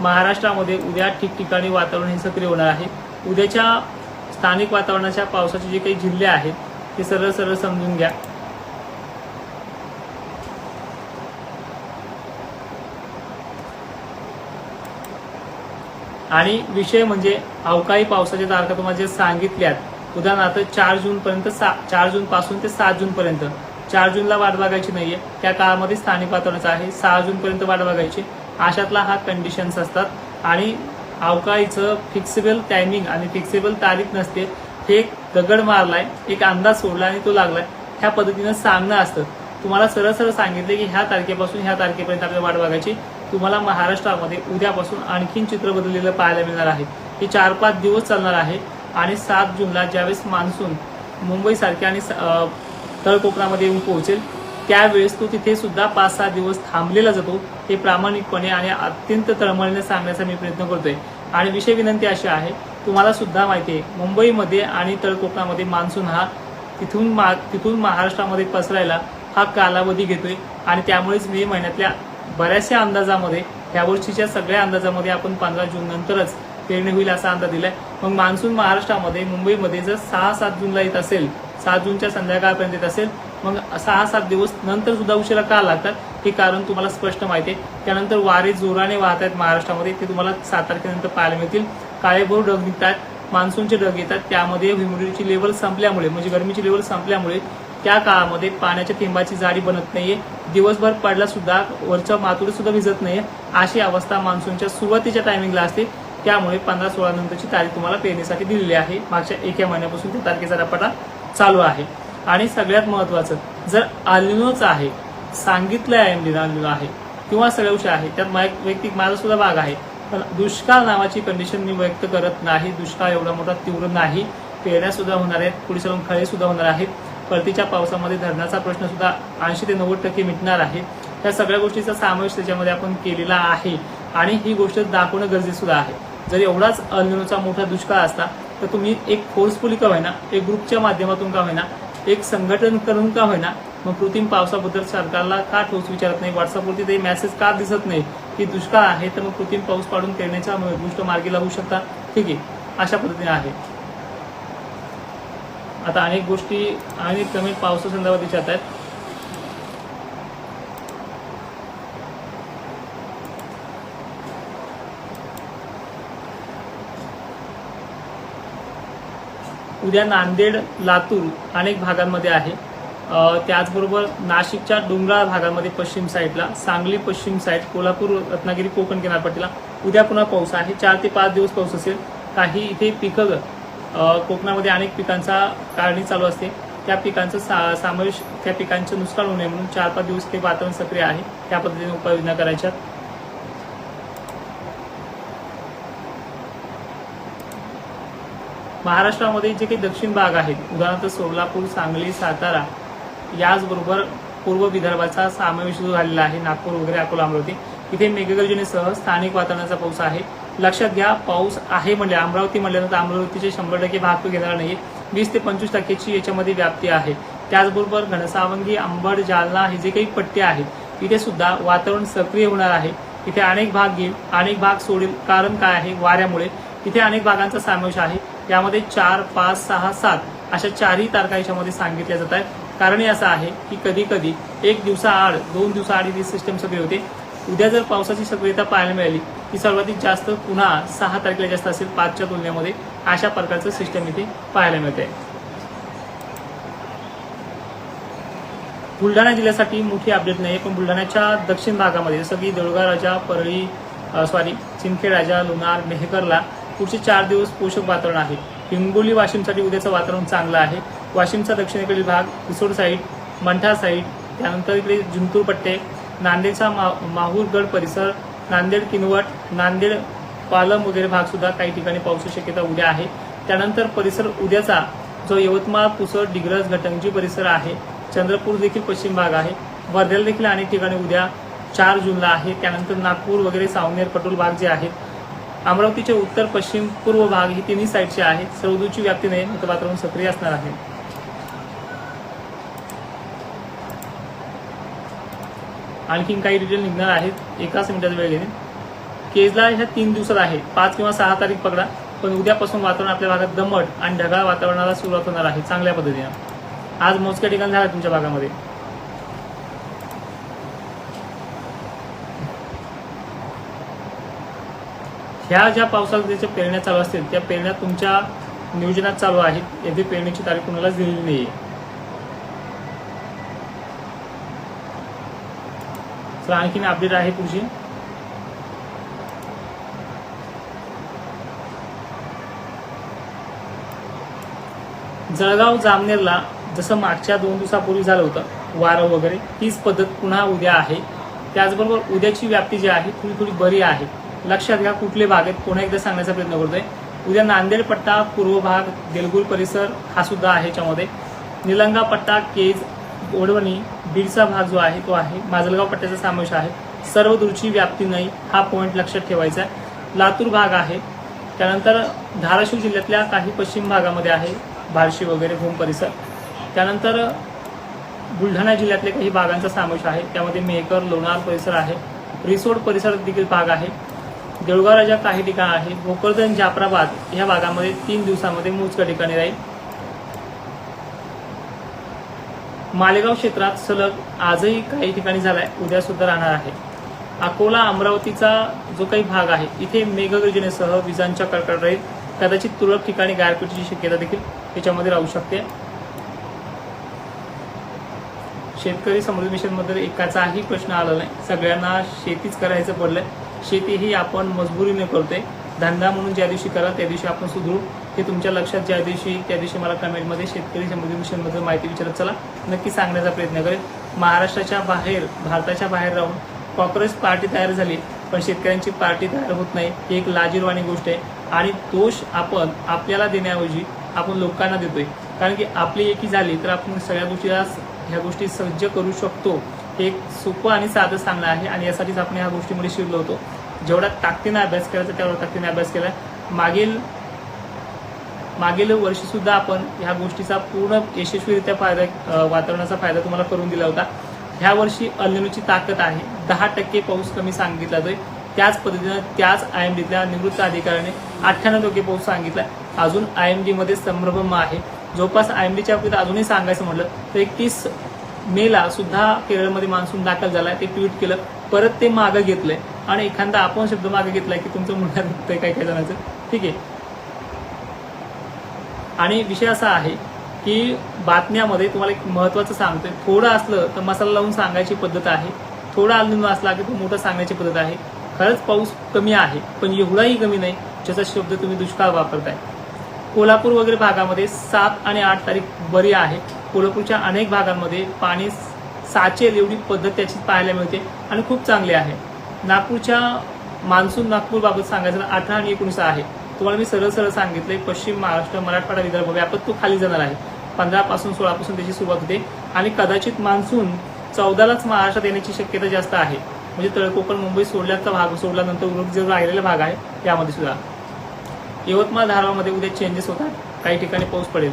महाराष्ट्रामध्ये उद्या ठिकठिकाणी वातावरण हे सक्रिय होणार आहे। उद्याच्या स्थानिक वातावरणाच्या पावसाचे जे काही जिल्हे आहेत ते सरळ सरळ समजून घ्या। आणि विषय म्हणजे अवकाळी पावसाच्या तारखा तुम्हाला जे सांगितल्यात, उदाहरणार्थ 4 जून पर्यंत 4 जून पासून ते 7 जून पर्यंत, 4 जूनला वाट बघायची नाहीये, त्या काळामध्ये स्थानिक वातावरणाचं आहे। 6 जून पर्यंत वाट बघायची, अशातला हा कंडिशन्स असतात। आणि अवकाळीचं फिक्सेबल टायमिंग आणि फिक्सेबल तारीख नसते। हे एक दगड मारलाय, एक अंदाज सोडला आणि तो लागलाय, ह्या पद्धतीनं सांगणं असतं। तुम्हाला सरळ सरळ सांगितले की ह्या तारखेपासून ह्या तारखेपर्यंत आपल्याला वाट बघायची। तुम्हाला महाराष्ट्रामध्ये उद्यापासून आणखीन चित्र बदललेलं पाहायला मिळणार आहे। हे 4-5 दिवस चालणार आहे। आणि 7 जूनला ज्यावेळेस मान्सून मुंबईसारख्या आणि तळ कोकणामध्ये येऊन पोहोचेल, त्यावेळेस तो तिथे सुद्धा 5-6 दिवस थांबलेला जातो। हे प्रामाणिकपणे आणि अत्यंत तळमळीने सांगण्याचा मी प्रयत्न करतोय। आणि विषय विनंती अशी आहे, तुम्हाला सुद्धा माहिती आहे मुंबईमध्ये आणि तळ कोकणामध्ये मान्सून हा तिथून महाराष्ट्रामध्ये पसरायला हा कालावधी घेतोय। आणि त्यामुळेच मे महिन्यातल्या बऱ्याचशा अंदाजामध्ये, यावर्षीच्या सगळ्या अंदाजामध्ये आपण 15 जून नंतरच पेरणी होईल असा अंदाज दिलाय। मग मान्सून महाराष्ट्रामध्ये मुंबईमध्ये जर 6-7 जूनला येत असेल, 7 जूनच्या संध्याकाळपर्यंत येत असेल, मग 6-7 दिवस नंतर सुद्धा उशिरा का लागतात हे कारण तुम्हाला स्पष्ट माहिती आहे। त्यानंतर वारे जोराने वाहत आहेत महाराष्ट्रामध्ये, ते तुम्हाला 7 तारखेनंतर पाहायला मिळतील। काळेभोर ढग निघतात, मान्सूनचे ढग येतात, त्यामध्ये ह्युमिडिटीची लेवल संपल्यामुळे म्हणजे गरमीची लेवल संपल्यामुळे त्या काळामध्ये पाण्याच्या थेंबाची जाडी बनत नाहीये, दिवसभर पडला सुद्धा वरच्या माथोडी सुद्धा भिजत नाहीये, अशी अवस्था मान्सूनच्या सुरुवातीच्या टायमिंगला असते। त्यामुळे 15-16 नंतरची तारीख तुम्हाला पेरणीसाठी दिलेली आहे। मागच्या 1 महिन्यापासून त्या तारखेचा रपाटा चालू आहे। आणि सगळ्यात महत्त्वाचं, जर अल्निनोच आहे, सांगितलं अल्निनो आहे किंवा सगळ्या गोष्टी आहे, त्यात वैयक्तिक माझा सुद्धा भाग आहे, पण दुष्काळ नावाची कंडिशन मी व्यक्त करत नाही। दुष्काळ एवढा मोठा तीव्र नाही, पेरण्या सुद्धा होणार आहेत, पुढे चालून खळे सुद्धा होणार आहेत, परतीच्या पावसामध्ये धरणाचा प्रश्न सुद्धा 80 ते 90% मिटणार आहे। या सगळ्या गोष्टीचा समावेश त्याच्यामध्ये आपण केलेला आहे। आणि ही गोष्ट दाखवणं गरजेचं सुद्धा आहे। जर एवढाच अल्निनोचा मोठा दुष्काळ असता तर तुम्ही एक फोर्सफुली का होईना, एक ग्रुपच्या माध्यमातून का होईना, एक संघटन करून का होईना, मग कृत्रिम पावसाबद्दल सरकारला का ठोस विचारत नाही, व्हॉट्सअपवरती ते मेसेज का दिसत नाही की दुष्काळ आहे, तर मग कृत्रिम पाऊस पाडून पेरण्याच्या गोष्ट मार्गी लागू शकता। ठीक आहे, अशा पद्धतीने आहे। आता अनेक गोष्टी आणि कमी पावसासंदर्भात विचारत आहेत। उद्या नांदेड, लातूर अनेक भागांमध्ये आहे, त्याचबरोबर नाशिकच्या डोंगराळ भागामध्ये पश्चिम साईडला, सांगली पश्चिम साईड, कोल्हापूर, रत्नागिरी, कोकण किनारपट्टीला उद्या पुन्हा पाऊस आहे। 4 ते 5 दिवस पाऊस असेल। काही इथे पिकं, कोकणामध्ये अनेक पिकांचा काढणी चालू असते, त्या पिकांचा समावेश, त्या पिकांचं नुकसान होऊ नये म्हणून 4-5 दिवस ते वातावरण सक्रिय आहे, त्या पद्धतीने उपाययोजना करायच्या। महाराष्ट्रामध्ये जे काही दक्षिण भाग आहेत, उदाहरणार्थ सोलापूर, सांगली, सातारा, याचबरोबर पूर्व विदर्भाचा समावेश जो झालेला आहे, नागपूर वगैरे, अकोला, अमरावती, इथे मेघगर्जनेसह स्थानिक वातावरणाचा पाऊस आहे। लक्षात घ्या, पाऊस आहे म्हणजे अमरावती म्हटल्यानंतर अमरावतीचे 100% भाग तो घेणार नाही, 20 ते 25% याच्यामध्ये व्याप्ती आहे। त्याचबरोबर घनसावंगी, अंबड, जालना हे जे काही पट्टे आहेत, इथे सुद्धा वातावरण सक्रिय होणार आहे। इथे अनेक भाग घेईल, अनेक भाग सोडेल। कारण काय आहे, वाऱ्यामुळे इथे अनेक भागांचा समावेश आहे। यामध्ये 4, 5, 6, 7 अशा 4ही तारखा याच्यामध्ये सांगितल्या जात आहेत। कारण असं आहे की कधी कधी 1 दिवसाआड, 2 दिवसाआड ही सिस्टम सक्रिय होते। उद्या जर पावसाची सक्रियता पाहायला मिळाली ती सर्वाधिक जास्त पुन्हा 6 तारखेला जास्त असेल 5च्या तुलनेमध्ये, अशा प्रकारचं सिस्टम इथे पाहायला मिळते। बुलढाणा जिल्ह्यासाठी मोठी अपडेट नाही, पण बुलढाण्याच्या दक्षिण भागामध्ये जसं की देऊळगाव राजा, परळी, चिंदखेड राजा, लोणार, मेहकरला पुढचे 4 दिवस पोषक वातावरण आहे। हिंगोली, वाशिमसाठी उद्याचं वातावरण चांगलं आहे। वाशिमचा दक्षिणेकडील भाग, रिसोड साईड, मंठा साईड, त्यानंतर इकडे जिंतूर पट्टे, नांदेडचा माहूरगड परिसर, नांदेड किनवट, नांदेड पालम वगैरे भाग सुद्धा काही ठिकाणी पावसाची शक्यता उद्या आहे। त्यानंतर परिसर उद्याचा जो यवतमाळ, पुसद, डिग्रज, घटंजी परिसर आहे, चंद्रपूर देखील पश्चिम भाग आहे, वर्ध्याला देखील अनेक ठिकाणी उद्या 4 जूनला आहे। त्यानंतर नागपूर वगैरे, सावनेर, पटोल भाग जे आहेत, अमरावतीचे उत्तर, पश्चिम, पूर्व भाग ही तिन्ही साईडचे आहेत। सौदूची व्याप्ती नाही, तर वातावरण सक्रिय असणार आहे। आणखीन काही डिटेल निघणार आहेत, 1 मिनिटाचा वेळ घेणे। केजला ह्या 3 दिवसात आहे, 5 किंवा 6 तारीख पकडा, पण उद्यापासून वातावरण आपल्या भागात दमट आणि ढगाळ वातावरणाला सुरुवात होणार आहे चांगल्या पद्धतीने. आज मोजक्या ठिकाणी झालं तुमच्या भागामध्ये. ह्या ज्या पावसाळ्याच्या पेरण्या चालू असतील त्या पेरण्या तुमच्या नियोजनात चालू आहेत. येथे पेरणीची तारीख कुणालाच दिलेली नाहीये. तर आणखीन अपडेट आहे पुढची. जळगाव जामनेरला जसं मागच्या 2 दिवसापूर्वी झालं होतं वारं वगैरे, तीच पद्धत पुन्हा उद्या आहे. त्याचबरोबर उद्याची व्याप्ती जी आहे थोडी थोडी बरी आहे. लक्षात घ्या कुठले भाग आहेत, पुन्हा एकदा सांगण्याचा प्रयत्न करतोय. उद्या नांदेड पट्टा, पूर्व भाग, देलगुर परिसर हा सुद्धा आहे याच्यामध्ये. निलंगा पट्टा, केज, ओढवणी, बीडचा भाग जो आहे तो आहे. माजलगाव पट्ट्याचा समावेश आहे. सर्व दूरची व्याप्ती नाही, हा पॉईंट लक्षात ठेवायचा आहे. लातूर भाग आहे. त्यानंतर धाराशिव जिल्ह्यातल्या काही पश्चिम भागामध्ये आहे, बार्शी वगैरे भूम परिसर. त्यानंतर बुलढाणा जिल्ह्यातले काही भागांचा समावेश आहे, त्यामध्ये मेहकर, लोणार परिसर आहे. रिसोड परिसरात देखील भाग आहे. देऊळगाव राजा काही ठिकाण आहे. भोकरदन, जाफराबाद ह्या भागामध्ये 3 दिवसामध्ये मोजक्या ठिकाणी राहील. मालेगाव क्षेत्रात सलग आजही काही ठिकाणी झालाय, उद्या सुद्धा राहणार आहे. अकोला, अमरावतीचा जो काही भाग आहे इथे मेघगर्जनेसह विजांच्या कडकड राहील. कदाचित तुरळक ठिकाणी गारपिटीची शक्यता देखील याच्यामध्ये राहू शकते. शेतकरी समृद्धी मिशन मध्ये एकाचाही प्रश्न आला नाही, सगळ्यांना शेतीच करायचं पडलंय. शेती ही आपण मजबुरीने करतोय, धंदा म्हणून ज्या दिवशी करा त्या दिवशी आपण सुधरू. हे तुमच्या लक्षात ज्या दिवशी त्या दिवशी मला कमेंटमध्ये शेतकरी समृद्धी मिशन मध्ये माहिती विचारत चला, नक्की सांगण्याचा प्रयत्न करेल. महाराष्ट्राच्या बाहेर, भारताच्या बाहेर राहून कॉंग्रेस पार्टी तयार झाली, पण शेतकऱ्यांची पार्टी तयार होत नाही, ही एक लाजिरवाणी गोष्ट आहे. आणि दोष आपण आपल्याला देण्याऐवजी आपण लोकांना देतोय. कारण की आपली एकी झाली तर आपण सगळ्या गोष्टीला ह्या गोष्टी सज्ज करू शकतो. हे एक सोपं आणि साधं सांगणं आहे आणि यासाठीच आपण ह्या गोष्टीमध्ये शिरलो होतो. जेवढा ताकदीने अभ्यास करायचा तेवढा ताकदीने अभ्यास केला. मागील वर्षी सुद्धा आपण ह्या गोष्टीचा पूर्ण यशस्वीरित्या फायदा, वातावरणाचा फायदा तुम्हाला करून दिला होता. ह्या वर्षी अल निनोची ताकद आहे. 10% पाऊस कमी सांगितला जातोय. त्याच पद्धतीनं त्याच IMDतल्या निवृत्त अधिकाऱ्याने 98% पाऊस सांगितला. अजून IMD मध्ये संभ्रम आहे. जवळपास IMDच्या बाबतीत अजूनही सांगायचं म्हटलं तर 31 मेला सुद्धा केरळमध्ये मान्सून दाखल झालाय. ते ट्विट केलं, परत ते मागं घेतलंय आणि एखादा आपण शब्द मागे घेतलाय की तुमचं मुलं दुखतंय काही काही जणांचं. ठीक आहे. आणि विषय असा आहे की बातम्यामध्ये तुम्हाला एक महत्वाचं सांगतोय, थोडं असलं तर मसाला लावून सांगायची पद्धत आहे, थोडा अल्निनो असला की तो मोठं सांगण्याची पद्धत आहे. खरंच पाऊस कमी आहे, पण एवढाही कमी नाही ज्याचा शब्द तुम्ही दुष्काळ वापरताय. कोल्हापूर वगैरे भागामध्ये 7 आणि 8 तारीख बरी आहे. कोल्हापूरच्या अनेक भागांमध्ये पाणी साचेल एवढी पद्धत त्याची पाहायला मिळते आणि खूप चांगली आहे. नागपूरच्या मान्सून नागपूर बाबत सांगायचं 18 आणि 19 आहे. तुम्हाला मी सरळ सरळ सांगितलंय, पश्चिम महाराष्ट्र, मराठवाडा, विदर्भ व्यापक तो खाली जाणार आहे. 15 पासून 16 पासून त्याची सुरुवात होते आणि कदाचित मान्सून 14लाच महाराष्ट्रात येण्याची शक्यता जास्त आहे. म्हणजे तळकोकण, मुंबई सोडल्याचा भाग सोडल्यानंतर उर्वरित जो राहिलेला भाग आहे त्यामध्ये सुद्धा. यवतमाळ, धारावामध्ये उद्या चेंजेस होतात, काही ठिकाणी पाऊस पडेल.